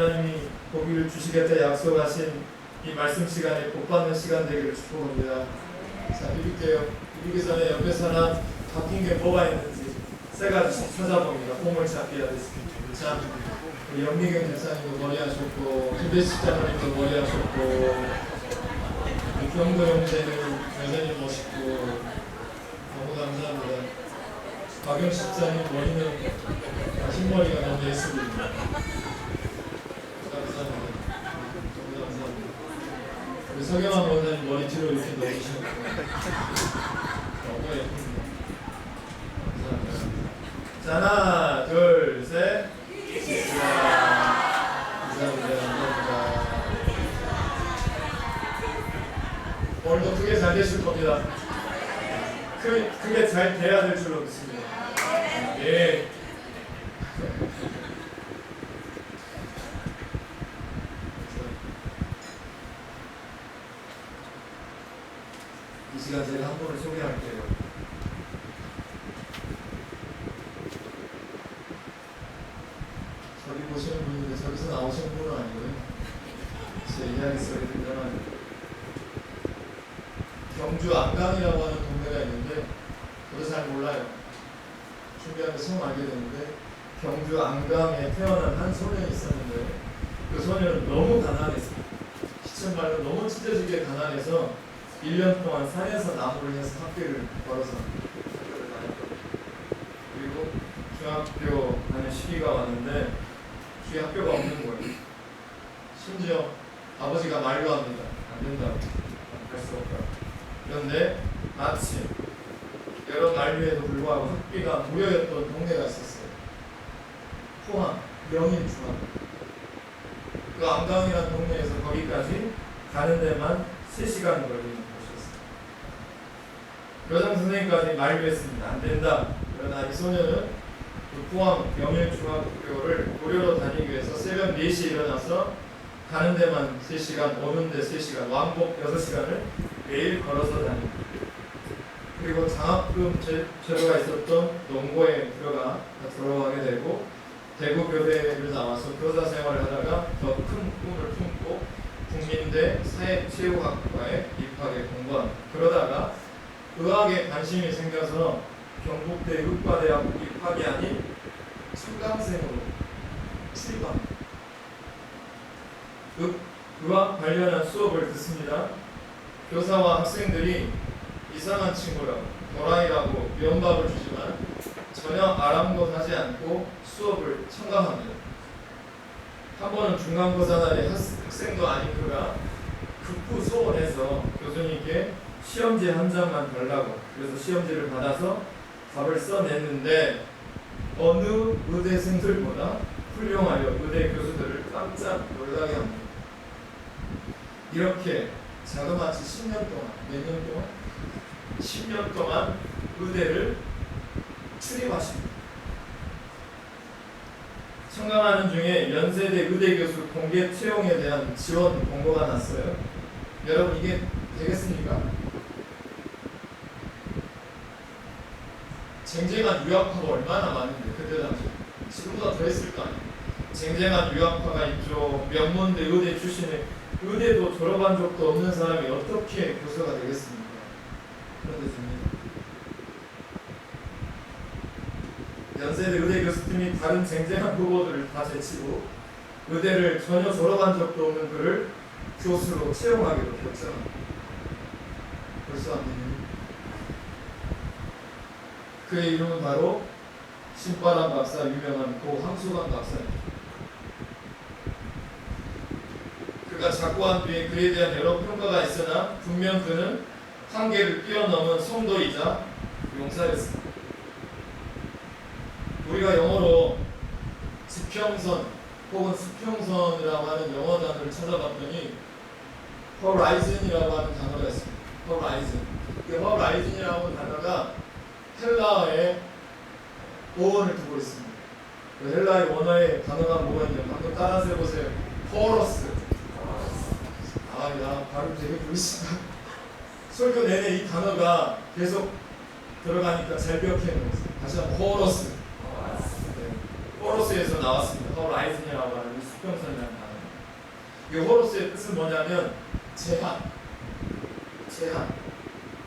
하나님이 보기를 주시겠다 약속하신 이 말씀 시간에 복받는 시간 되기를 축복합니다. 자, 비빌게요. 비비기 전에 옆에 사람 바뀐 게 뭐가 있는지 세 가지씩 찾아봅니다. 홈을 잡기 하듯이. 자, 우리 영미경 대사님도 머리하셨고, 김배식 장로님도 머리하셨고, 경도 형제는 여전히 멋있고 너무 감사합니다. 박영식 장님 머리는 흰머리가 너무 예술입니다. 감사합니다. 너무 감사합니다. 우리 서경환 원장님 머리 뒤로 이렇게 넣으시고 너무 예쁩니다. 감사합니다. 자, 하나, 둘, 셋. 감사합니다. 오늘도 크게 잘 되실 겁니다. 크게 잘 돼야 될 줄로 믿습니다. 예. 이 시간 제가 한 분을 소개할게요. 저기 보시는 분인데 저기서 나오신 분은 아니고요. 제 이야기 소리 들려면 경주 안강이라고 하는 동네가 있는데 저도 잘 몰라요. 준비하면서 처음 알게 됐는데 경주 안강에 태어난 한 소년이 있었는데 그 소년은 너무 가난했어요. 시청 말로 너무 찢어지게 가난해서 1년 동안 산에서 나무를 해서 학교를 걸어서 학교를 다녔거든요. 그리고 중학교 가는 시기가 왔는데 주위에 학교가 없는 거예요. 심지어 아버지가 말로 합니다. 안 된다고. 갈 수 없다. 그런데 마침 여러 만류에도 불구하고 학비가 무료였던 동네가 있었어요. 포항 명인중학교. 그 안강이라는 동네에서 거기까지 가는 데만 3시간 걸리는 곳이었어요. 교장 선생님까지 만류했습니다. 안 된다. 그러나 이 소녀는 그 포항 명인중학교를 무료로 다니기 위해서 새벽 4시에 일어나서 가는 데만 3시간, 오는 데 3시간, 왕복 6시간을 매일 걸어서 다닙니다. 그리고 장학금 제도가 있었던 농고에 들어가게 되고 대구 교대를 나와서 교사 생활을 하다가 더 큰 꿈을 품고 국민대 사회체육학과에 입학에 공부합니다. 그러다가 의학에 관심이 생겨서 경북대 의과대학 입학이 아닌 청강생으로 출입합니다. 의학 관련한 수업을 듣습니다. 교사와 학생들이 이상한 친구라고, 도라이라고 면박을 주지만 전혀 아랑곳하지 않고 수업을 청강합니다. 한 번은 중간고사 날에 학생도 아닌 그가 급부 소원해서 교수님께 시험지 한 장만 달라고, 그래서 시험지를 받아서 답을 써냈는데 어느 의대생들보다 훌륭하여 의대 교수들을 깜짝 놀라게 합니다. 이렇게 자그마치 10년 동안, 몇 년 동안? 10년 동안 의대를 출입하십니다. 청강하는 중에 연세대 의대 교수 공개 채용에 대한 지원 공고가 났어요. 여러분 이게 되겠습니까? 쟁쟁한 유학파가 얼마나 많은데 그때 당시 지금보다 더 했을 거 아니에요. 쟁쟁한 유학파가 있죠. 명문대 의대 출신의 의대도 졸업한 적도 없는 사람이 어떻게 교수가 되겠습니까? 그런데 됩니다. 연세대 의대 교수팀이 다른 쟁쟁한 후보들을 다 제치고 의대를 전혀 졸업한 적도 없는 그를 교수로 채용하기로 결정합니다. 벌써 안 됩니다. 그의 이름은 바로 신바람 박사, 유명한 고 황수관 박사입니다. 그가 작고한 뒤에 그에 대한 여러 평가가 있으나 분명 그는 한계를 뛰어넘은 성도이자 용사였습니다. 우리가 영어로 지평선 혹은 수평선이라고 하는 영어 단어를 찾아봤더니 horizon이라고 하는 단어가 있습니다. horizon. 이 horizon이라고 하는 단어가 헬라어의 어원을 두고 있습니다. 그 헬라의 원어의 단어가 뭐가 있냐면 방금 따라서 해보세요. 호러스. 나 발음 되게 보이시다. 설교 내내 이 단어가 계속 들어가니까 잘 기억해 놓으세요. 다시 한번 호러스. 네. 호로스에서 나왔습니다. 호라이즌이라고 하는 이 수평선이라는 단어. 이 호로스의 뜻은 뭐냐면 제한,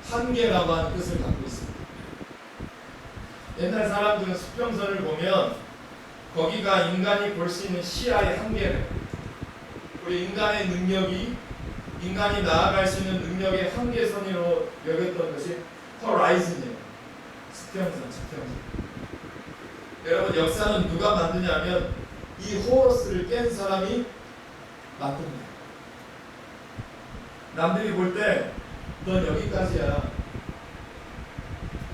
한계라고 하는 뜻을 갖고 있습니다. 옛날 사람들은 수평선을 보면 거기가 인간이 볼 수 있는 시야의 한계를, 우리 인간의 능력이, 인간이 나아갈 수 있는 능력의 한계선으로 여겼던 것이 호라이즌이에요. 수평선. 여러분, 역사는 누가 만드냐면 이 호로스를 깬 사람이 만듭니다. 남들이 볼 때 넌 여기까지야,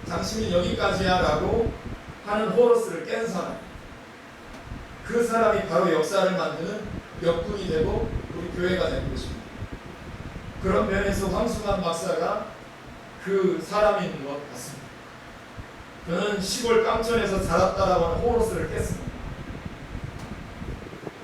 당신은 여기까지야 라고 하는 호로스를 깬 사람, 그 사람이 바로 역사를 만드는 역군이 되고 우리 교회가 되는 것입니다. 그런 면에서 황수관 박사가 그 사람인 것 같습니다. 그는 시골 깡촌에서 자랐다라고 하는 호로스를 깼습니다.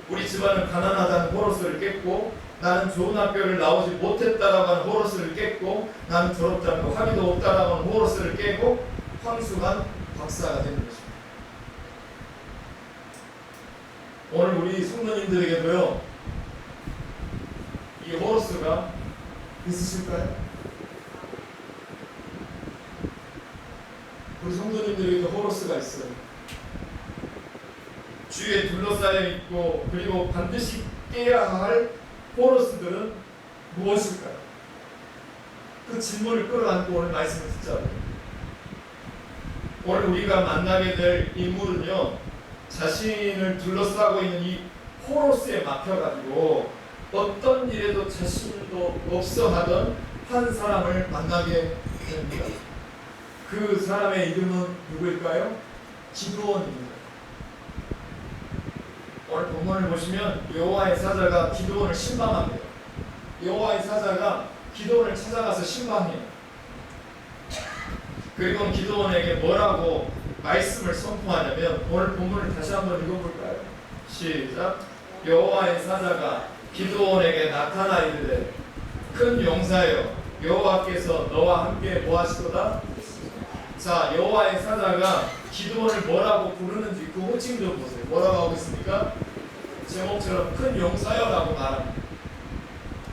우리 집안은 가난하다는 호로스를 깼고, 나는 좋은 학교를 나오지 못했다라고 하는 호로스를 깼고, 나는 졸업장도 학위도 없다라고 하는 호로스를 깨고 황수관 박사가 되는 것입니다. 오늘 우리 성도님들에게도요, 이 호로스가 있으실까요? 우리 성도님들에게도 호로스가 있어요. 주위에 둘러싸여 있고, 그리고 반드시 깨야 할 호로스들은 무엇일까요? 그 질문을 끌어안고 오늘 말씀을 듣자고요. 오늘 우리가 만나게 될 인물은요, 자신을 둘러싸고 있는 이 호로스에 막혀가지고 어떤 일에도 자신도 없어 하던 한 사람을 만나게 됩니다. 그 사람의 이름은 누구일까요? 기드온입니다. 오늘 본문을 보시면 여호와의 사자가 기드온을 신방합니다. 여호와의 사자가 기드온을 찾아가서 신방해요. 그리고 기드온에게 뭐라고 말씀을 선포하냐면, 오늘 본문을 다시 한번 읽어볼까요? 시작. 여호와의 사자가 기드온에게 나타나 이르되 큰 용사여, 여호와께서 너와 함께 뭐하시도다? 자, 여호와의 사자가 기드온을 뭐라고 부르는지 그 호칭 좀 보세요. 뭐라고 하고 있습니까? 제목처럼 큰 용사여라고 말합니다.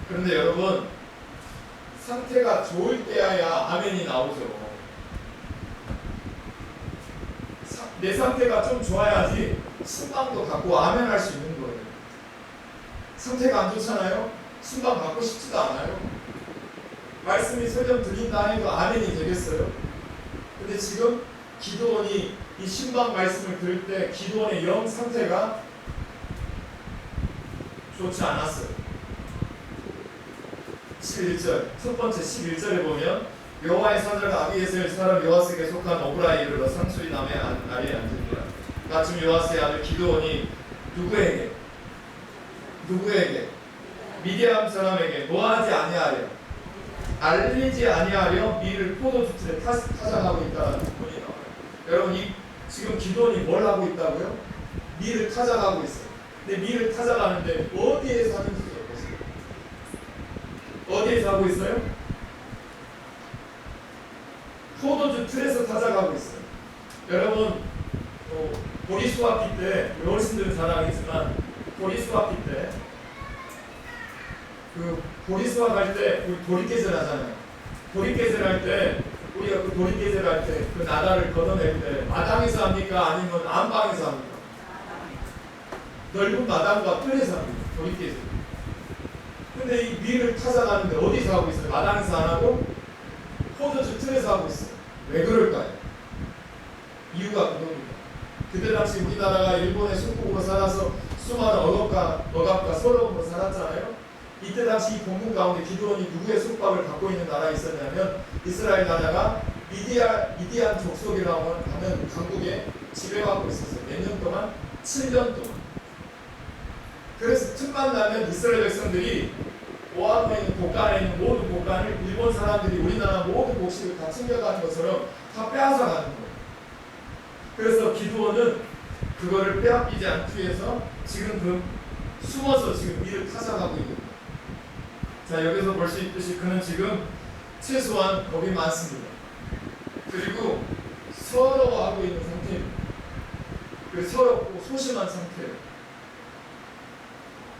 그런데 여러분, 상태가 좋을 때야 아멘이 나오죠. 내 상태가 좀 좋아야지 신방도 갖고 아멘 할 수 있는 거예요. 상태가 안 좋잖아요? 신방 받고 싶지도 않아요. 말씀이 설령 들린다 해도 아멘이 되겠어요? 근데 지금 기드온이 이 신방 말씀을 들을 때 기드온의 영 상태가 좋지 않았어요. 11절, 첫 번째 11절에 보면 여호와의 사자가 아비에셀 사람 요아스에게 속한 오브라에 이르러 상수리 남의 아래에 앉으니라. 마침 요아스의 아들 기드온이 누구에게? 미디안 사람에게 뭐하지 아니하려? 알리지 아니하려 밀을 포도주 틀에 타작하고 있다는 부분이 나와요. 여러분, 지금 기드온이 뭘 하고 있다고요? 밀을 타작하고 있어요. 근데 밀을 타작하는데 어디에서 하는지 보세요. 어디에서 하고 있어요? 포도주 틀에서 타작하고 있어요. 여러분, 보리수확기 때, 어르신들은 잘 알겠지만 보리수확기 때, 보리수확할 때 우리 도리깨질 하잖아요. 도리깨질 할 때, 우리가 그 도리깨질 할 때 그 나다를 걷어낼 때 마당에서 합니까? 아니면 안방에서 합니까? 넓은 마당과 뜰에서 합니다. 도리깨질. 근데 이 밀을 타작하는데 어디서 하고 있어요? 마당에서 안 하고 포도주 틀에서 하고 있어요. 왜 그럴까요? 이유가 그겁니다. 그때 당시 우리나라가 일본의 속국으로 살아서 수많은 억압과 서러움으로 살았잖아요. 이때 당시 이 공군 가운데 기드온이 누구의 속박을 갖고 있는 나라에 있었냐면, 이스라엘 나라가 미디안 족속이라고 하는 강국에 지배하고 있었어요. 몇 년 동안? 7년 동안. 그래서 틈만 나면 이스라엘 백성들이 모압에 있는 곡간에 있는 모든 곡간을 일본 사람들이 우리나라 모든 곡식을 다 챙겨가는 것처럼 다 빼앗아 가는 거예요. 그래서 기드온은 그거를 빼앗기지 않기 위해서 지금 숨어서 지금 밀을 타작하고 있는 거예요. 자, 여기서 볼 수 있듯이 그는 지금 최소한 겁이 많습니다. 그리고 서러워하고 있는 상태입니다. 그 서럽고 소심한 상태예요.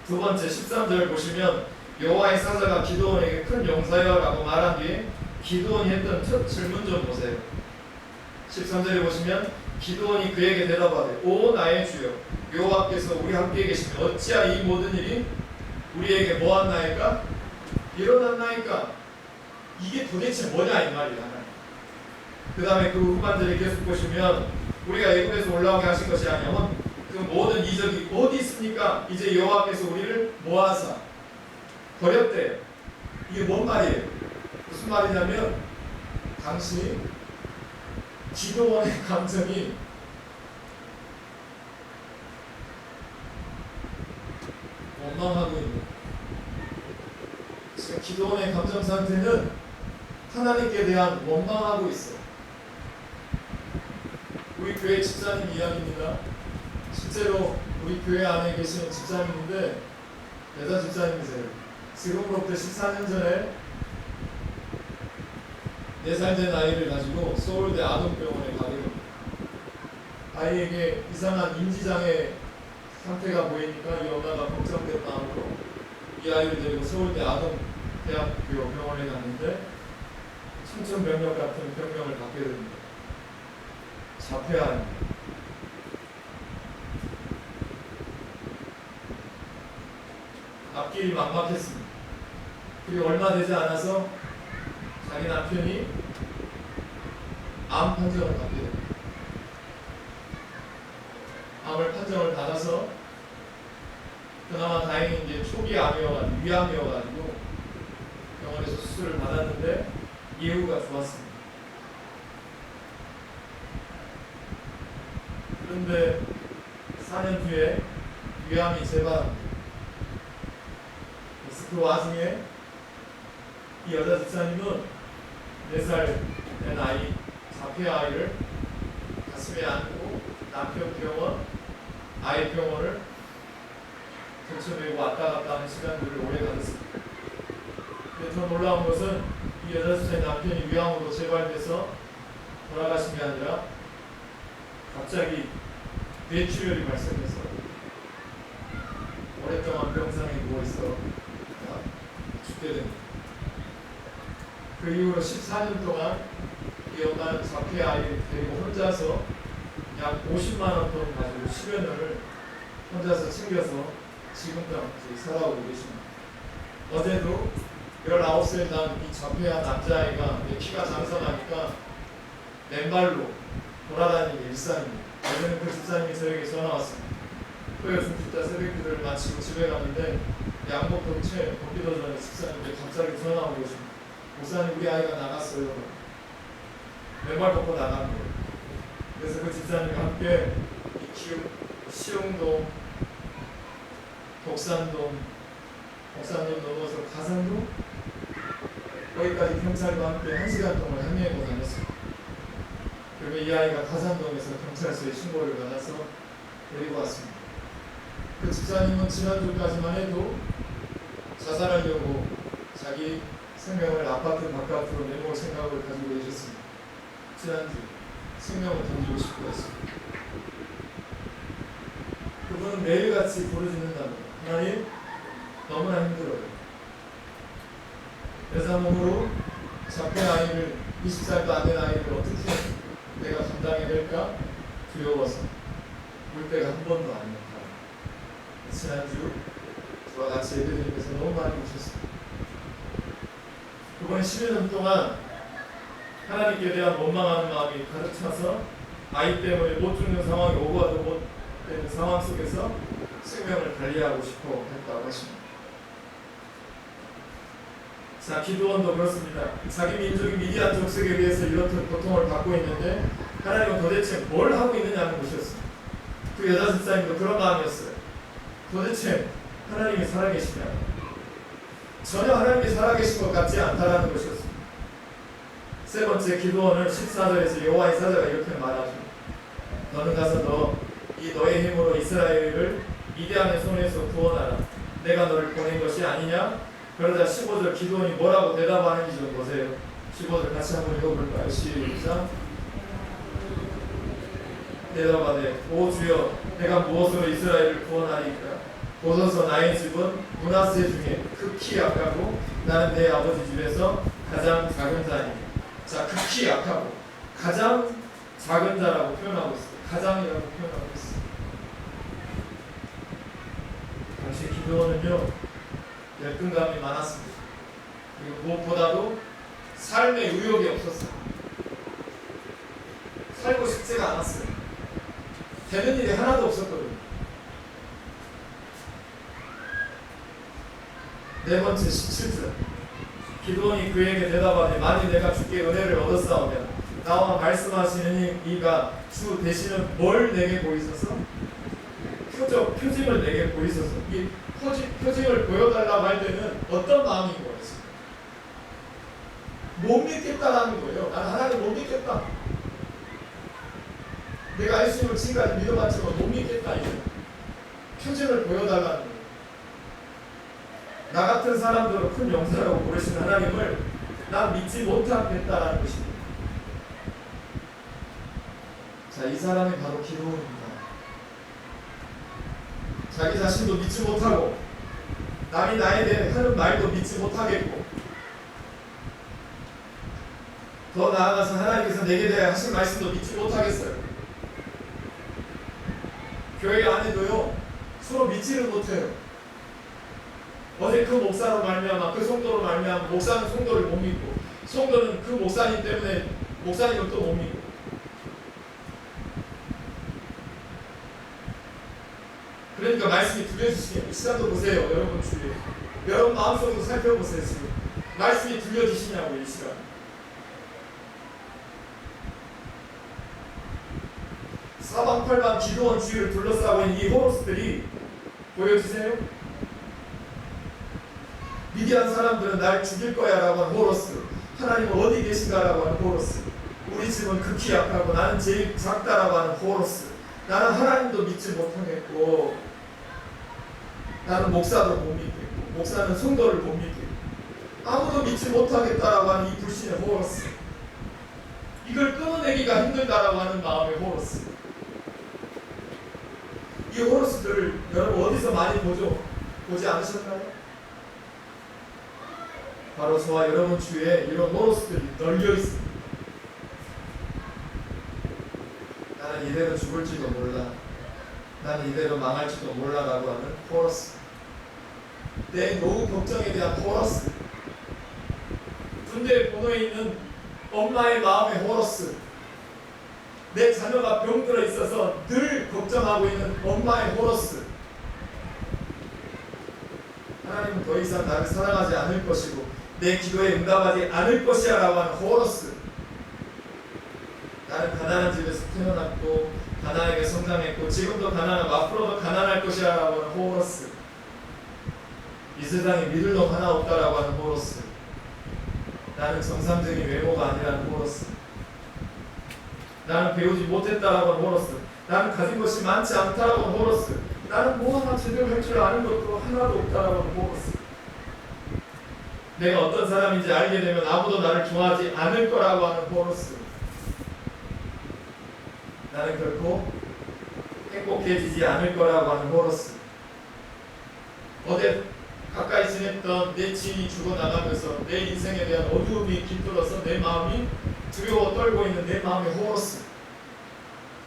두 번째 13절 보시면 여호와의 사자가 기드온에게 큰 용사여라고 말한 뒤에 기드온이 했던 첫 질문 좀 보세요. 13절에 보시면 기드온이 그에게 대답하되 오 나의 주여 여호와께서 우리 함께 계시면 어찌하여 이 모든 일이 우리에게 뭐한나이까? 일어났나이까? 이게 도대체 뭐냐 이 말이야. 그 다음에 그 후반절에 계속 보시면 우리가 애굽에서 올라오게 하신 것이 아니면 그 모든 이적이 어디 있습니까? 이제 여호와께서 우리를 모아사 버렸대요. 이게 뭔 말이에요? 무슨 말이냐면 당시 기드온의 감정이 원망하고 있는, 지금 기드온의 감정 상태는 하나님께 대한 원망하고 있어요. 우리 교회 집사님 이야기입니다. 실제로 우리 교회 안에 계시는 집사님인데 여자 집사님이세요. 지금으로부터 14년 전에 4살 된 아이를 가지고 서울대 아동병원에 가게 됩니다. 아이에게 이상한 인지장애 상태가 보이니까 이 엄마가 걱정된 마음으로 이 아이를 데리고 서울대 아동대학교 병원에 갔는데 청천벽력 같은 병명을 갖게 됩니다. 자폐아입니다. 앞길이 막막했습니다. 그리고 얼마 되지 않아서 자기 남편이 암 판정을 받게 됩니다. 암을 판정을 받아서 그나마 다행히 이제 초기 암이어가지고 위암이어가지고 병원에서 수술을 받았는데 예후가 좋았습니다. 그런데 4년 뒤에 위암이 재발합니다. 그래서 그 와중에 이 여자 집사님은 4살 된 아이, 자폐 아이를 가슴에 안고 남편 병원, 아이 병원을 거쳐내고 왔다 갔다 하는 시간들을 오래 가졌습니다. 근데 더 놀라운 것은 이 여자 집사님 남편이 위암으로 재발돼서 돌아가신 게 아니라 갑자기 뇌출혈이 발생해서 오랫동안 병상에 누워있어 죽게 됩니다. 그 이후로 14년 동안 이 엄마는 자폐 아이를 데리고 혼자서 약 50만 원 돈 가지고 10여 년을 혼자서 챙겨서 지금까지 살아오고 계십니다. 어제도 19살 난 이 자폐한 남자아이가 키가 장성하니까 맨발로 돌아다니는 일상입니다. 어제는 그 집사님이 저에게 전화 왔습니다. 토요 중주자 새벽기도를 마치고 집에 갔는데 양복 덕채 걷기도 전에 집사님께 갑자기 전화 오고 계십니다. 목사님 우리 아이가 나갔어요. 맨발 벗고 나간 거예요. 그래서 그 집사님과 함께 시흥동, 독산동 넘어서 가산동 거기까지 경찰과 함께 1시간 동안 헤매고 다녔습니다. 그리고 이 아이가 가산동에서 경찰서에 신고를 받아서 데리고 왔습니다. 그 집사님은 지난주까지만 해도 자살하려고 자기 생명을 아파트 바깥으로 내놓을 생각을 가지고 계셨습니다. 지난주 생명을 던지고 싶어 했습니다. 그분은 매일같이 부르짖는답니다. 하나님, 너무나 힘들어요. 여자 몸으로 자폐 아이를 20살도 안 된 아이를 어떻게 내가 감당해낼까 두려워서 울 때가 한 번도 아니었다. 지난주 저와 같이 예배드리면서 너무 많이 우셨습니다. 그분은 10여 년 동안 하나님께 대한 원망하는 마음이 가득 차서 아이 때문에 못 죽는 상황이 오고 와도 못 되는 상황 속에서 생명을 달리하고 싶어 했다고 하십니다. 자, 기드온도 그렇습니다. 자기 민족이 미디안 족속에 의해서 이렇듯 고통을 받고 있는데 하나님은 도대체 뭘 하고 있느냐는 것이었습니다. 그 여자 집사님도 그런 마음이었어요. 도대체 하나님이 살아계시냐? 전혀 하나님이 살아계신 것 같지 않다라는 것이었습니다. 세 번째 기드온은 14절에서 여호와의 사자가 이렇게 말하죠. 너는 가서 너의 힘으로 이스라엘을 미디안의 손에서 구원하라. 내가 너를 보낸 것이 아니냐? 그러자 15절 기드온이 뭐라고 대답하는지 좀 보세요. 15절 같이 한번 읽어볼까요? 시작. 대답하되 오 주여 내가 무엇으로 이스라엘을 구원하리이까. 보소서 나의 집은 므낫세 중에 극히 약하고 나는 내 아버지 집에서 가장 작은 자이니. 자, 극히 약하고 가장 작은 자라고 표현하고 있어요. 가장이라고 표현하고 있어요. 당시 기드온은요 열등감이 많았습니다. 그리고 무엇보다도 삶의 의욕이 없었어요. 살고 싶지가 않았어요. 되는 일이 하나도 없었거든요. 네 번째 17절 기드온이 그에게 대답하되 만일 내가 주께 은혜를 얻었사오면 나와 말씀하시는 이가 주 대신은 뭘 내게 보이소서? 표징을 내게 보이소서. 이 표징을 보여달라고 할 때는 어떤 마음인 거예요? 못 믿겠다라는 거예요. 난 하나님 못 믿겠다. 내가 예수님을 지금까지 믿어봤지만 못 믿겠다. 이제 표징을 보여달라는 거예요. 나 같은 사람들을 큰 용사라고 부르신 하나님을 난 믿지 못하겠다라는 것입니다. 자, 이 사람이 바로 기드온입니다. 자기 자신도 믿지 못하고 남이 나에 대해 하는 말도 믿지 못하겠고 더 나아가서 하나님께서 내게 대해 하신 말씀도 믿지 못하겠어요. 교회 안에도요 서로 믿지를 못해요. 어제 그 목사로 말미암아 그 성도로 말미암아 목사는 성도를 못 믿고 성도는 그 목사님 때문에 목사님을 또 못 믿고 그러니까 말씀이 들려지시네요. 이 시간도 보세요. 여러분 주위에 여러분 마음속으로 살펴보세요. 지금 말씀이 들려지시냐고 이 시간. 사방팔방 기드온 주위를 둘러싸고 있는 이 호로스들이 보여주세요. 미디안 사람들은 날 죽일 거야 라고 하는 호로스, 하나님은 어디 계신가 라고 하는 호로스, 우리 집은 극히 약하고 나는 제일 작다라고 하는 호로스, 나는 하나님도 믿지 못하겠고 나는 목사도 못 믿겠고 목사는 성도를 못 믿겠고 아무도 믿지 못하겠다라고 하는 이 불신의 호로스, 이걸 끊어내기가 힘들다라고 하는 마음의 호로스. 이 호로스들을 여러분 어디서 많이 보지 않으셨나요? 바로 저와 여러분 주위에 이런 호로스들이 널려 있습니다. 나는 이대로 죽을지도 몰라, 나는 이대로 망할지도 몰라라고 하는 호로스, 내 노후 걱정에 대한 호로스, 군대 본호에 있는 엄마의 마음의 호로스, 내 자녀가 병들어 있어서 늘 걱정하고 있는 엄마의 호로스. 하나님은 더 이상 나를 사랑하지 않을 것이고 내 기도에 응답하지 않을 것이야 라고 하는 호로스. 나는 가난한 집에서 태어났고 가난하게 성장했고 지금도 가난하고 앞으로도 가난할 것이야 라고 하는 호로스. 이 세상에 믿을 놈 하나 없다라고 하는 호로스. 나는 정상적인 외모가 아니라는 호로스. 나는 배우지 못했다라고 하는 호로스. 나는 가진 것이 많지 않다라고 하는 호로스. 나는 뭐 하나 제대로 할 줄 아는 것도 하나도 없다라고 하는 호로스. 내가 어떤 사람인지 알게 되면 아무도 나를 좋아하지 않을 거라고 하는 호로스. 나는 결코 행복해지지 않을 거라고 하는 호로스. 어제 가까이 지냈던 내 지인이 죽어나가면서 내 인생에 대한 어두움이 깃들어서 내 마음이 두려워 떨고 있는 내 마음의 호로스.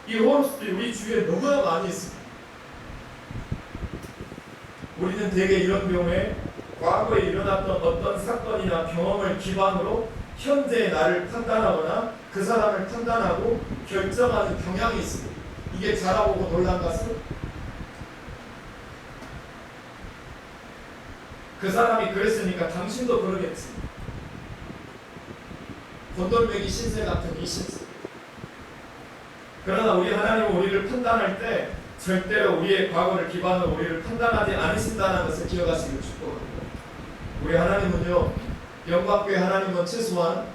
이 호로스들이 우리 주위에 너무나 많이 있습니다. 우리는 대개 이런 경우에 과거에 일어났던 어떤 사건이나 경험을 기반으로 현재의 나를 판단하거나 그 사람을 판단하고 결정하는 경향이 있습니다. 이게 자라보고 놀란 것은 그 사람이 그랬으니까 당신도 그러겠지. 곤돌매기 신세 같은 이 신세. 그러나 우리 하나님은 우리를 판단할 때 절대로 우리의 과거를 기반으로 우리를 판단하지 않으신다는 것을 기억하시길 축복합니다. 우리 하나님은요, 영광교회 하나님은 최소한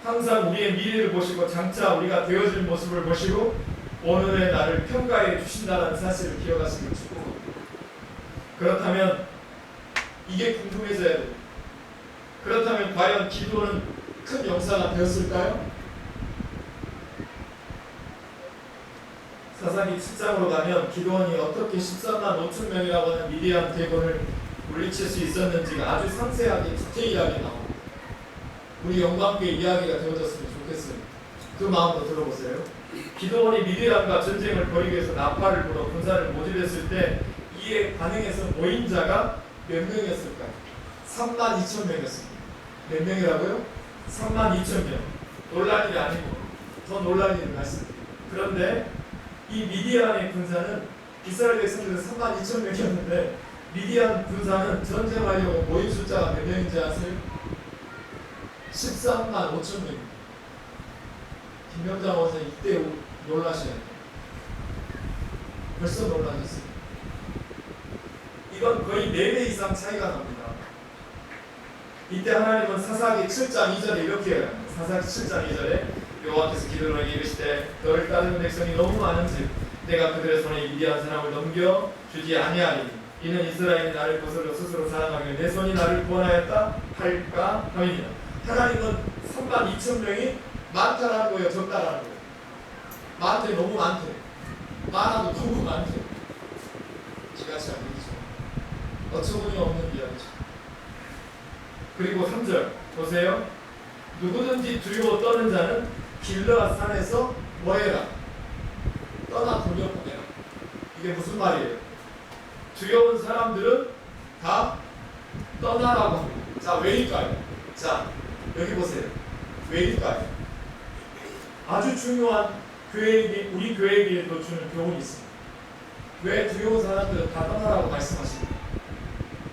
항상 우리의 미래를 보시고 장차 우리가 되어질 모습을 보시고 오늘의 나를 평가해 주신다는 사실을 기억하시길 축복합니다. 그렇다면 이게 궁금해져야 돼요. 그렇다면 과연 기도는 큰 역사가 되었을까요? 사사기 7장으로 가면 기드온이 어떻게 13만 5천 명이라고 하는 미디안 대군을 물리칠 수 있었는지가 아주 상세하게 디테일하게 나옵니다. 우리 영광께 이야기가 되어졌으면 좋겠어요. 그 마음으로 들어보세요. 기드온이 미디안과 전쟁을 벌이기 위해서 나팔을 불어 군사를 모집했을 때 이에 반응해서 모인 자가 몇 명이었을까요? 3만 2천 명이었습니다. 몇 명이라고요? 3만 2천 명. 놀랄 일이 아니고 더 놀랄 일을 말씀드립니다. 그런데 이 미디안의 군사는 이스라엘 백성들은 3만 2천 명이었는데 미디안 군사는 전쟁하려고 모인 숫자가 몇 명인지 아세요? 13만 5천 명입니다. 김병장 원사 이때 놀라셔야 돼요. 벌써 놀라셨어요. 이건 거의 4배 이상 차이가 납니다. 이때 하나님은 사사기 7장 2절에 이렇게 해요. 사사기 7장 2절에 여호와께서 기드온에게 이르시되 너를 따르는 백성이 너무 많은즉 내가 그들의 손에 미디안 사람을 넘겨 주지 아니하리니 이는 이스라엘이 나를 거슬러 스스로 사랑하기에 내 손이 나를 구원하였다 할까 함이니라. 하나님은 3만 2천 명이 많다라는 거예요, 적다라는 거예요? 많대, 너무 많대. 많아도 너무 많대. 지같이 안 되죠. 어처구니 없는 이야기죠. 그리고 3절 보세요. 누구든지 두려워 떠는 자는 길르앗 산에서 뭐해라? 떠나 돌려보내라. 이게 무슨 말이에요? 두려운 사람들은 다 떠나라고 합니다. 자, 왜일까요? 자, 여기 보세요. 왜일까요? 아주 중요한 교회에게, 우리 교회에게도 주는 교훈이 있습니다. 왜 두려운 사람들은 다 떠나라고 말씀하십니까?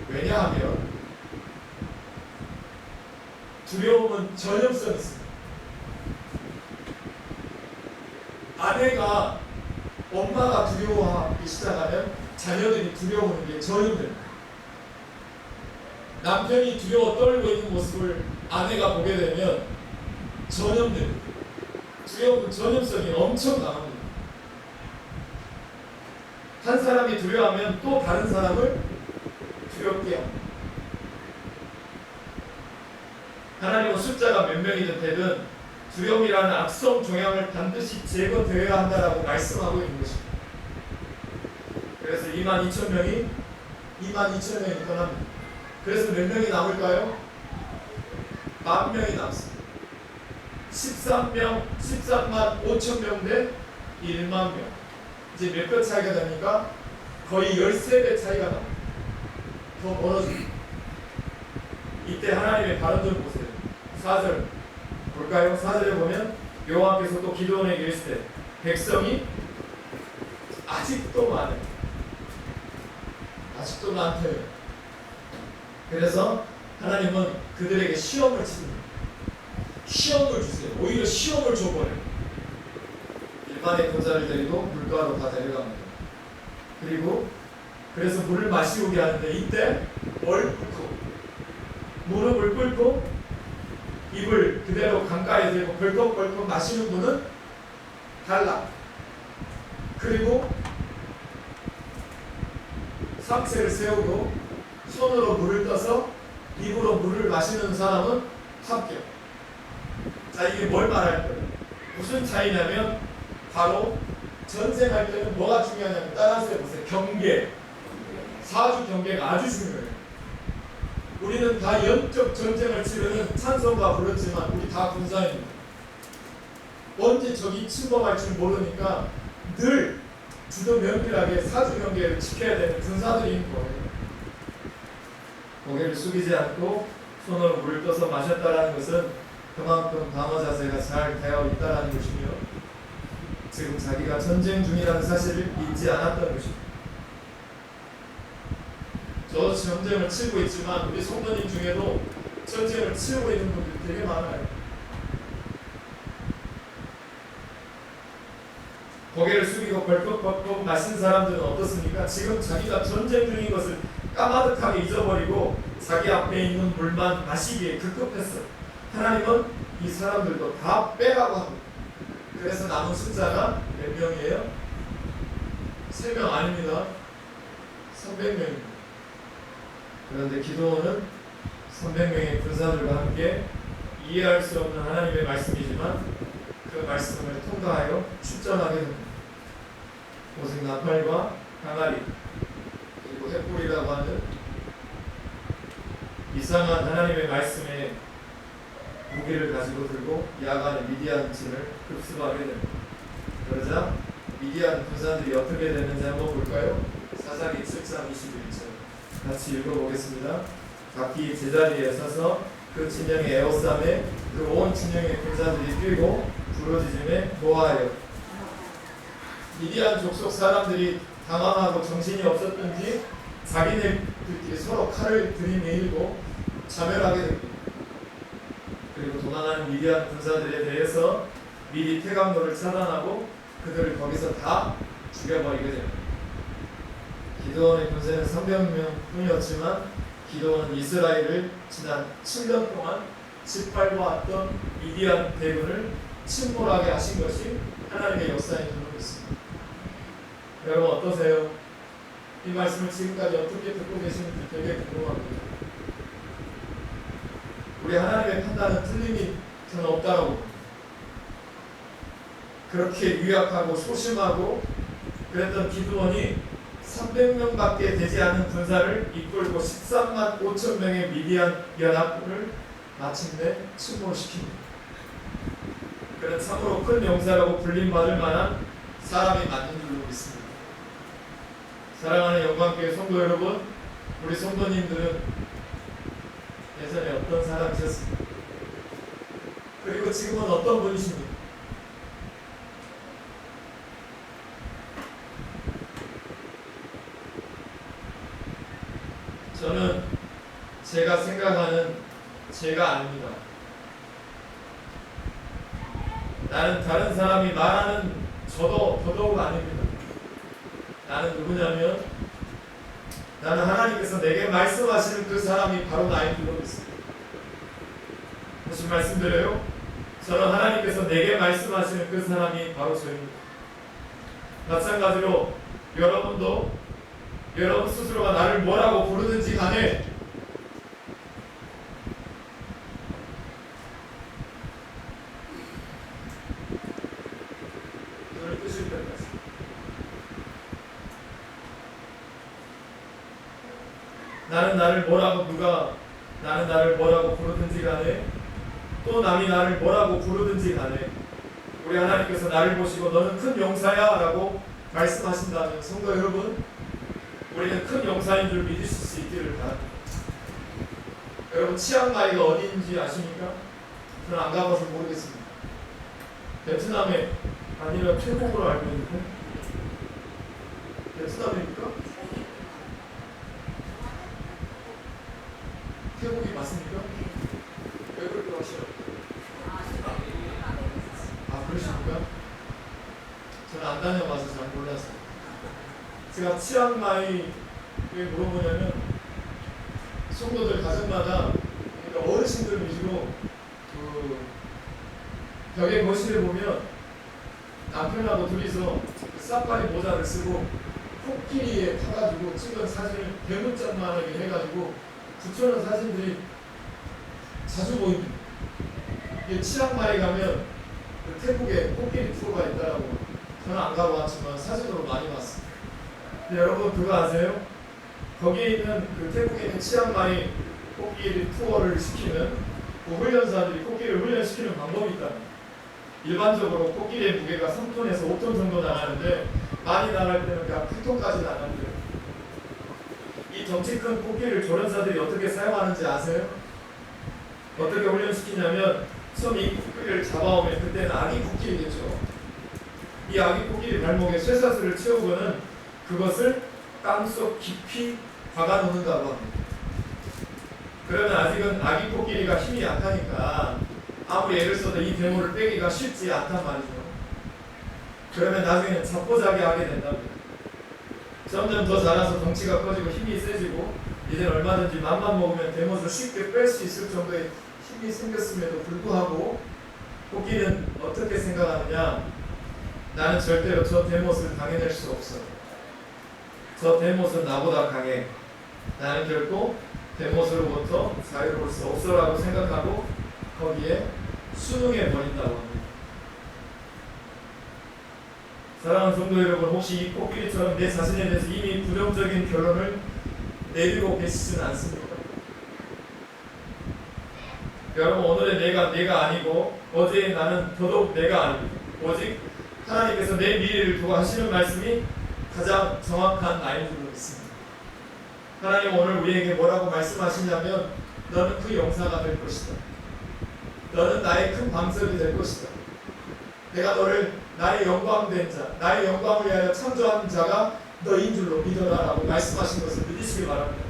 왜냐하면 두려움은 전염성이 있습니다. 아내가 엄마가 두려워하기 시작하면 자녀들이 두려워하는 게 전염됩니다. 남편이 두려워 떨고 있는 모습을 아내가 보게 되면 전염됩니다. 두려움은 전염성이 엄청 강합니다. 한 사람이 두려워하면 또 다른 사람을 두렵게 합니다. 하나님은 숫자가 몇 명이든 되든 두려움이라는 악성 종양을 반드시 제거되어야 한다라고 말씀하고 있는 것입니다. 그래서 2만 2천 명이 떠납니다. 그래서 몇 명이 남을까요? 10,000명이 남습니다. 13만 5천 명 대 1만 명. 이제 몇 배 차이가 됩니까? 거의 13배 차이가 납니다. 더 멀어집니다. 이때 하나님의 발언을 보세요. 4절 볼까요? 4절에 보면 여호와께서 또 기드온에게 이르시되 백성이 아직도 많아요. 아직도 많대요. 그래서 하나님은 그들에게 시험을 치십니다. 시험을 주세요. 오히려 시험을 줘버려요. 일반의 군사를 데리고 물가로 다 데려갑니다. 그리고 그래서 물을 마시우게 하는데 이때 뭘 꿇고 무릎을 꿇고 입을 그대로 강가에 대고 벌컥벌컥 마시는 분은 탈락. 그리고 상체를 세우고 손으로 물을 떠서 입으로 물을 마시는 사람은 합격. 자, 이게 뭘 말할 거예요? 무슨 차이냐면 바로 전쟁할 때는 뭐가 중요하냐면 따라서 해보세요. 경계. 사주 경계가 아주 중요해요. 우리는 다 영적 전쟁을 치르는 찬송가 불렀지만 우리 다 군사입니다. 언제 적이 침범할 줄 모르니까 늘 주도면밀하게 사주 경계를 지켜야 되는 군사들인 거예요. 고개를 숙이지 않고 손으로 물을 떠서 마셨다라는 것은 그만큼 방어 자세가 잘 되어 있다라는 것이며 지금 자기가 전쟁 중이라는 사실을 잊지 않았던 것입니다. 저도 전쟁을 치르고 있지만 우리 성도님 중에도 전쟁을 치르고 있는 분들이 되게 많아요. 고개를 숙이고 벌컥벌컥 마신 사람들은 어떻습니까? 지금 자기가 전쟁 중인 것을 까마득하게 잊어버리고 자기 앞에 있는 물만 마시기에 급급했어요. 하나님은 이 사람들도 다 빼라고 합니다. 그래서 남은 숫자가 몇 명이에요? 3명 아닙니다. 300명입니다. 그런데 기드온은 300명의 군사들과 함께 이해할 수 없는 하나님의 말씀이지만 그 말씀을 통과하여 출전하게 됩니다. 오직 나팔과 항아리 그리고 횃불이라고 하는 이상한 하나님의 말씀에 무기를 가지고 들고 야간에 미디안 진을 급습하게 됩니다. 그러자 미디안 군사들이 어떻게 되는지 한번 볼까요? 사사기 7장 21절 같이 읽어보겠습니다. 각기 제자리에 서서 그 진영의 에호삼에 그 온 진영의 군사들이 뛰고 부르짖음에 노하여 미디안 족속 사람들이 당황하고 정신이 없었던지 자기네들끼리 서로 칼을 들이밀고 자멸하게 됩니다. 그리고 도망하는 미디안 군사들에 대해서 미리 태강로를 차단하고 그들을 거기서 다 죽여버리게 됩니다. 기드온의 군사는 300명 뿐이었지만 기드온은 이스라엘을 지난 7년 동안 짓밟아왔던 미디안 대군을 침몰하게 하신 것이 하나님의 역사인 줄로 믿습니다. 여러분 어떠세요? 이 말씀을 지금까지 어떻게 듣고 계시는지 되게 궁금합니다. 우리 하나님의 판단은 틀림이 저는 없다고 봅니다. 그렇게 유약하고 소심하고 그랬던 기드온이 300명밖에 되지 않은 군사를 이끌고 13만 5천 명의 미디안 연합군을 마침내 침몰시킵니다. 그는 참으로 큰 용사라고 불림받을 만한 사람이 맞는 줄로 믿습니다. 사랑하는 영광교회 성도 여러분, 우리 성도님들은 예전에 어떤 사람이셨습니까? 그리고 지금은 어떤 분이십니까? 저는 제가 생각하는 제가 아닙니다. 나는 다른 사람이 말하는 저도 더더욱 아닙니다. 나는 누구냐면 나는 하나님께서 내게 말씀하시는 그 사람이 바로 나인 줄로 믿습니다. 다시 말씀드려요. 저는 하나님께서 내게 말씀하시는 그 사람이 바로 저입니다. 마찬가지로 여러분도 여러분 스스로가 나를 뭐라고 부르든지 간에 눈을 뜨실 때까지 나는 나를 뭐라고 부르든지 간에 또 남이 나를 뭐라고 부르든지 간에 우리 하나님께서 나를 보시고 너는 큰 용사야 라고 말씀하신다면 성도 여러분, 우리는 큰 용사인 줄 믿으실 수 있기를 바랍니다. 여러분 치앙마이가 어디인지 아십니까? 저는 안 가봐서 모르겠습니다. 베트남에 아니라 태국으로 알고 있는데 베트남입니까? 태국이 맞습니까? 왜 그렇게 확실해요? 아 그러십니까? 저는 안 다녀봐서 잘 몰라서. 제가 치앙마이에 물어보냐면 성도들 가정마다 그러니까 어르신들 위주로 그 벽에 거실에 보면 남편하고 둘이서 그 사파리 모자를 쓰고 코끼리에 타가지고 찍은 사진을 대문짝만하게 해가지고 붙여놓은 사진들이 자주 보입니다. 이게 치앙마이 가면 그 태국에 코끼리 투어가 있다라고 저는 안 가보았지만 사진으로 많이 봤습니다. 네, 여러분 그거 아세요? 거기에 있는 그 태국에 있는 치앙마이 코끼리 투어를 시키는 그 훈련사들이 코끼리를 훈련시키는 방법이 있답니다. 일반적으로 코끼리의 무게가 3톤에서 5톤 정도 나가는데 많이 나갈 때는 그냥 8톤까지 나가는데 이 덩치 큰 코끼리를 조련사들이 어떻게 사용하는지 아세요? 어떻게 훈련시키냐면 처음 이 코끼리를 잡아오면 그때는 아기 코끼리겠죠. 이 아기 코끼리 발목에 쇠사슬을 채우고는 그것을 땅속 깊이 박아놓는다고 합니다. 그러면 아직은 아기 코끼리가 힘이 약하니까 아무리 애를 써도 이 대모를 빼기가 쉽지 않단 말이죠. 그러면 나중에는 잡고자기하게 된답니다. 점점 더 자라서 덩치가 커지고 힘이 세지고 이제는 얼마든지 맘만 먹으면 대못을 쉽게 뺄 수 있을 정도의 힘이 생겼음에도 불구하고 코끼리는 어떻게 생각하느냐? 나는 절대로 저 대못을 당해낼 수 없어. 저 대못은 나보다 강해. 나는 결코 대못으로부터 자유로울 수 없어라고 생각하고 거기에 순응해 버린다고 합니다. 사랑하는 성도 여러분, 혹시 이 코끼리처럼 내 자신에 대해서 이미 부정적인 결론을 내리고 계시지는 않습니까? 여러분, 오늘의 내가 아니고 어제의 나는 더더욱 내가 아닙니다. 오직 하나님께서 내 미래를 두고 하시는 말씀이 가장 정확한 나인 줄로 믿습니다. 하나님 오늘 우리에게 뭐라고 말씀하시냐면, 너는 그 용사가 될 것이다. 너는 나의 큰 방석이 될 것이다. 내가 너를 나의 영광된 자, 나의 영광을 위하여 창조한 자가 너인 줄로 믿어라 라고 말씀하신 것을 믿으시기 바랍니다.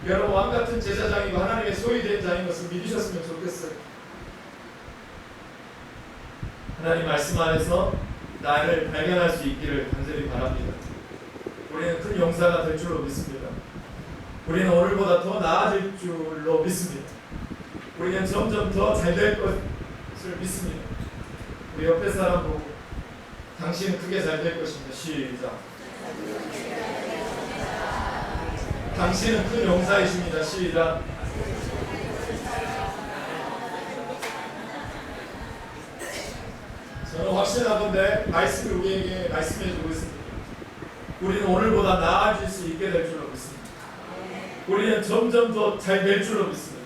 여러분, 왕같은 제사장이고 하나님의 소유된 자인 것을 믿으셨으면 좋겠어요. 하나님 말씀 안에서 나를 발견할 수 있기를 간절히 바랍니다. 우리는 큰 용사가 될 줄로 믿습니다. 우리는 오늘보다 더 나아질 줄로 믿습니다. 우리는 점점 더 잘 될 것을 믿습니다. 우리 옆에 사람 보고 당신은 크게 잘 될 것입니다. 시작. 당신은 큰 용사이십니다. 시작. 저는 확신하던데 말씀을 우리에게 말씀해 주고 있습니다. 우리는 오늘보다 나아질 수 있게 될 줄로 믿습니다. 우리는 점점 더 잘 될 줄로 믿습니다.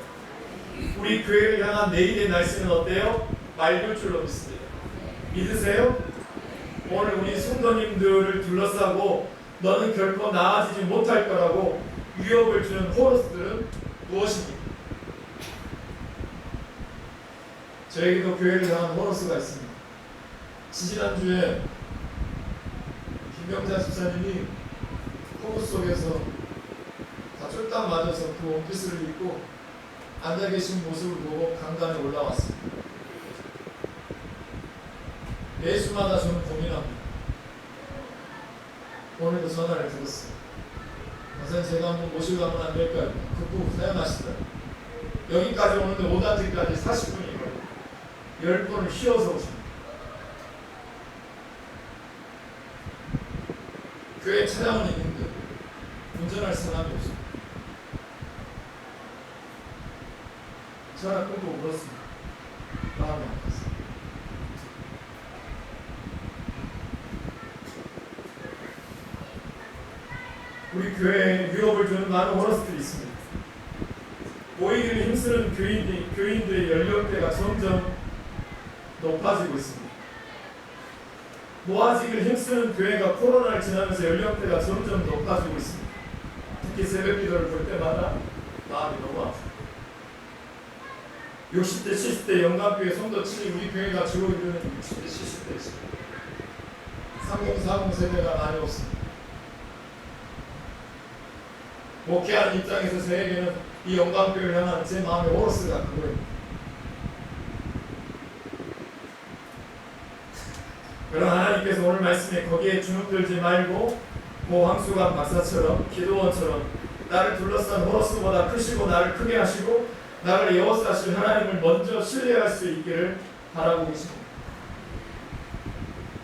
우리 교회를 향한 내일의 날씨는 어때요? 맑을 줄로 믿습니다. 믿으세요? 오늘 우리 성도님들을 둘러싸고 너는 결코 나아지지 못할 거라고 위협을 주는 호러스들은 무엇입니까? 저에게도 교회를 향한 호러스가 있습니다. 지지난주에 김병자 집사님이 폭우 속에서 다 쫄딱 맞아서 그 원피스를 입고 앉아 계신 모습을 보고 강단에 올라왔습니다. 매수마다 저는 고민합니다. 오늘도 전화를 들었어요. 선생님, 제가 한번 모시고 가면 안 될까요? 극복 사용하시다. 여기까지 오는데 5단지까지 40분이 걸려요. 10번을 쉬어서 오십니다. 교회 찾아오는 있는데 운전할 사람이 없습니다. 전화 끊고 울었습니다. 마음이 아팠어요. 우리 교회에 위협을 주는 많은 호러스들이 있습니다. 모이기를 힘쓰는 교인들의 연령대가 점점 높아지고 있습니다. 모아지기를 힘쓰는 교회가 코로나를 지나면서 연령대가 점점 높아지고 있습니다. 특히 새벽 기도를 볼 때마다 마음이 너무 아프다. 60대, 70대 영감교회 성도층이 우리 교회가 주로 이루는 60대, 70대 30, 40 세대가 많이 없습니다. 목회하는 입장에서 저에게는 이 영광교회를 향한 제 마음의 호러스가 그거입니다. 그러나 하나님께서 오늘 말씀에 거기에 주눅들지 말고 황수관 박사처럼 기도원처럼 나를 둘러싼 호러스보다 크시고 나를 크게 하시고 나를 에워싸실 하나님을 먼저 신뢰할 수 있기를 바라고 계십니다.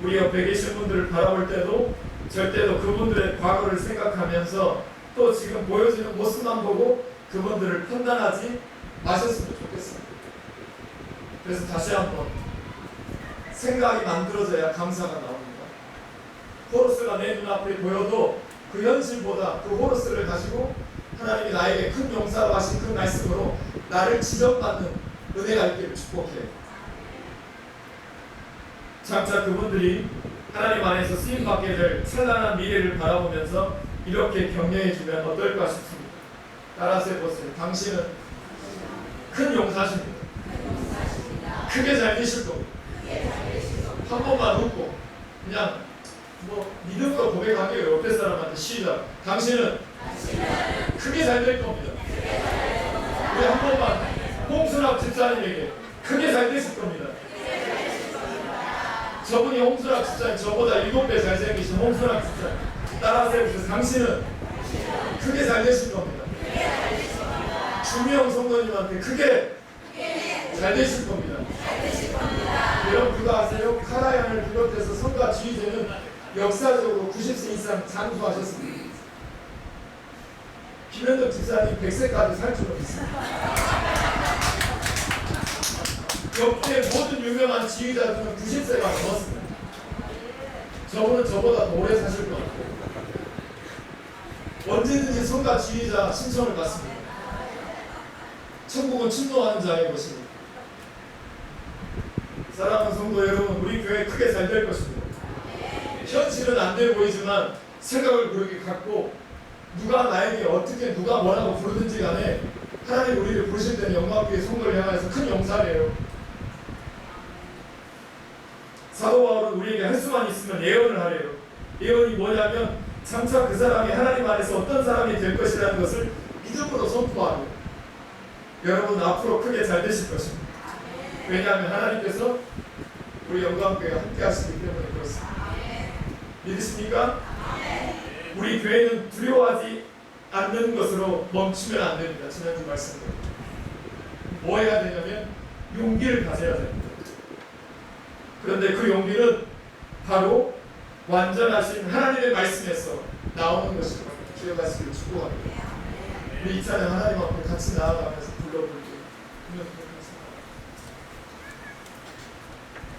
우리 옆에 계신 분들을 바라볼 때도 절대로 그분들의 과거를 생각하면서 또 지금 보여지는 모습만 보고 그분들을 판단하지 마셨으면 좋겠습니다. 그래서 다시 한번 생각이 만들어져야 감사가 나옵니다. 호러스가 내 눈앞에 보여도 그 현실보다 그 호러스를 가지고 하나님이 나에게 큰 용사로 하신 그 말씀으로 나를 지적받는 은혜가 있기를 축복해요. 장차 그분들이 하나님 안에서 쓰임받게 될 찬란한 미래를 바라보면서 이렇게 격려해주면 어떨까 싶습니다. 따라서 해보세요. 당신은 큰 용사십니다. 크게 잘 되실 겁니다. 한 번만 웃고 그냥 믿음으로 고백하게요. 옆에 사람한테 시작. 당신은 크게 잘 될 겁니다. 우리 한 번만 홍순학 집사님에게 크게 잘 되실 겁니다. 저분이 홍순학 집사님 저보다 7배 잘생기신 홍순학 집사님. 따라서 해보세요. 당신은 크게 잘 되실 겁니다. 주미영 성도님한테 크게 잘 되실 겁니다. 여러분 그거 아세요? 카라얀을 비롯해서 성가 지휘자는 역사적으로 90세 이상 장수하셨습니다. 김현덕 집사님 100세까지 살 줄은 있습니다. 역대 모든 유명한 지휘자들은 90세가 넘었습니다. 저분은 저보다 더 오래 사실 것 같아요. 언제든지 성가 지휘자 신청을 받습니다. 천국은 침노하는 자의 것입니다. 사랑하는 성도 여러분, 우리 교회 크게 잘 될 것입니다. 현실은 안 돼 보이지만 생각을 그렇게 갖고 누가 나에게 어떻게 누가 뭐라고 부르든지 간에 하나님 우리를 부르실 때는 영광교회 성도를 향해서 큰 용사래요. 사도 바울은 우리에게 할 수만 있으면 예언을 하래요. 예언이 뭐냐면 장차 그 사람이 하나님 안에서 어떤 사람이 될 것이라는 것을 믿음으로 선포하래요. 여러분 앞으로 크게 잘 되실 것입니다. 왜냐하면 하나님께서 우리 영광교회와 함께 하시기 때문에 그렇습니다. 믿으십니까? 우리 교회는 두려워하지 않는 것으로 멈추면 안 됩니다. 지난주 말씀대로 뭐 해야 되냐면 용기를 가져야 됩니다. 그런데 그 용기는 바로 완전하신 하나님의 말씀에서 나오는 것을 기억하시길 축복합니다. 우리 이 찬양 하나님 앞에 같이 나아가면서 불러볼게요.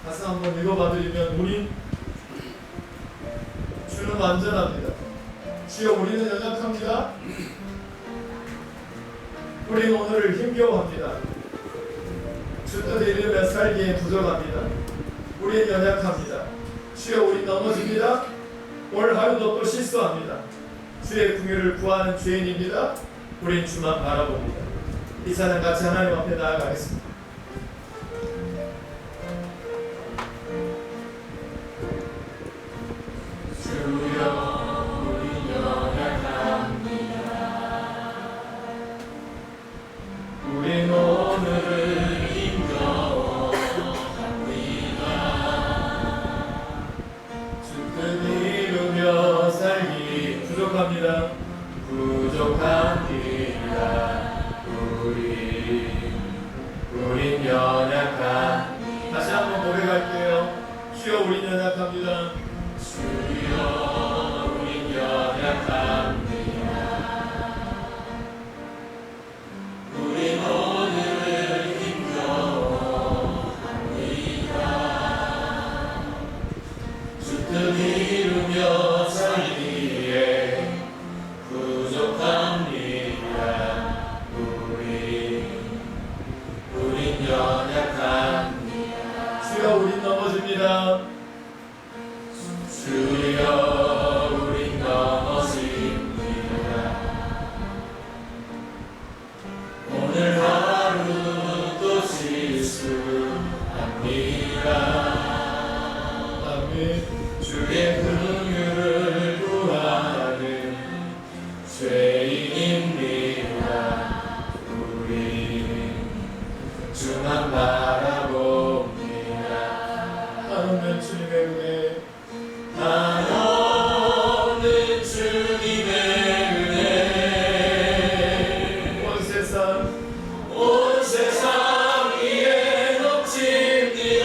가사 한번 읽어봐드리면 우린 주는 완전합니다. 주여 우리는 연약합니다. 우리는 오늘을 힘겨워합니다. 주 뜻을 이루며 살기에 부족합니다. 우리는 연약합니다. 주여 우리 넘어집니다. 오늘 하루도 또 실수합니다. 주의 긍휼을 구하는 죄인입니다. 우린 주만 바라봅니다. 이 찬양 같이 하나님 앞에 나아가겠습니다. 부족합니다. 우린 연약한. 다시 한번 고백할게요. 주여 우린 연약합니다. 주여 우린 연약합니다. 우린 오늘 힘겨워합니다. 주 뜻 이루며 살기에 부족합니다. 우린 연약합니다. 주여 우린 넘어집니다. 주여 우린 넘어집니다. 오늘 하루도 실수합니다. 아멘. 주의 긍휼을 구하는 죄인입니다. 우리 주만 바라봅니다. 한없는 주님의 은혜, 한없는 주님의 은혜, 온 세상 위에 넘칩니다.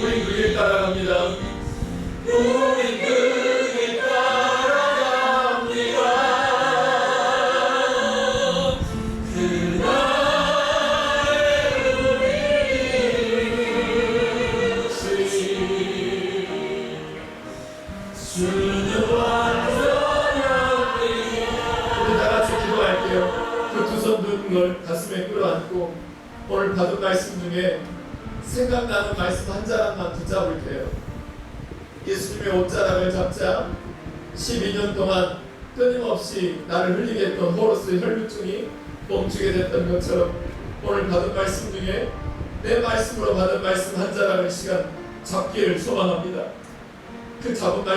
우린 그 길 따라갑니다. 우린 그 길 따라갑니다. 모든 걸 가슴에 끌어안고 오늘 받은 말씀 중에 생각나는 말씀 한 자락만 붙잡을게요. 예수님의 옷자락을 잡자 12년 동안 끊임없이 나를 흘리게 했던 호로스 혈류증이 멈추게 됐던 것처럼 오늘 받은 말씀 중에 내 말씀으로 받은 말씀 한 자락을 시간 잡기를 소망합니다. 그 잡은 말씀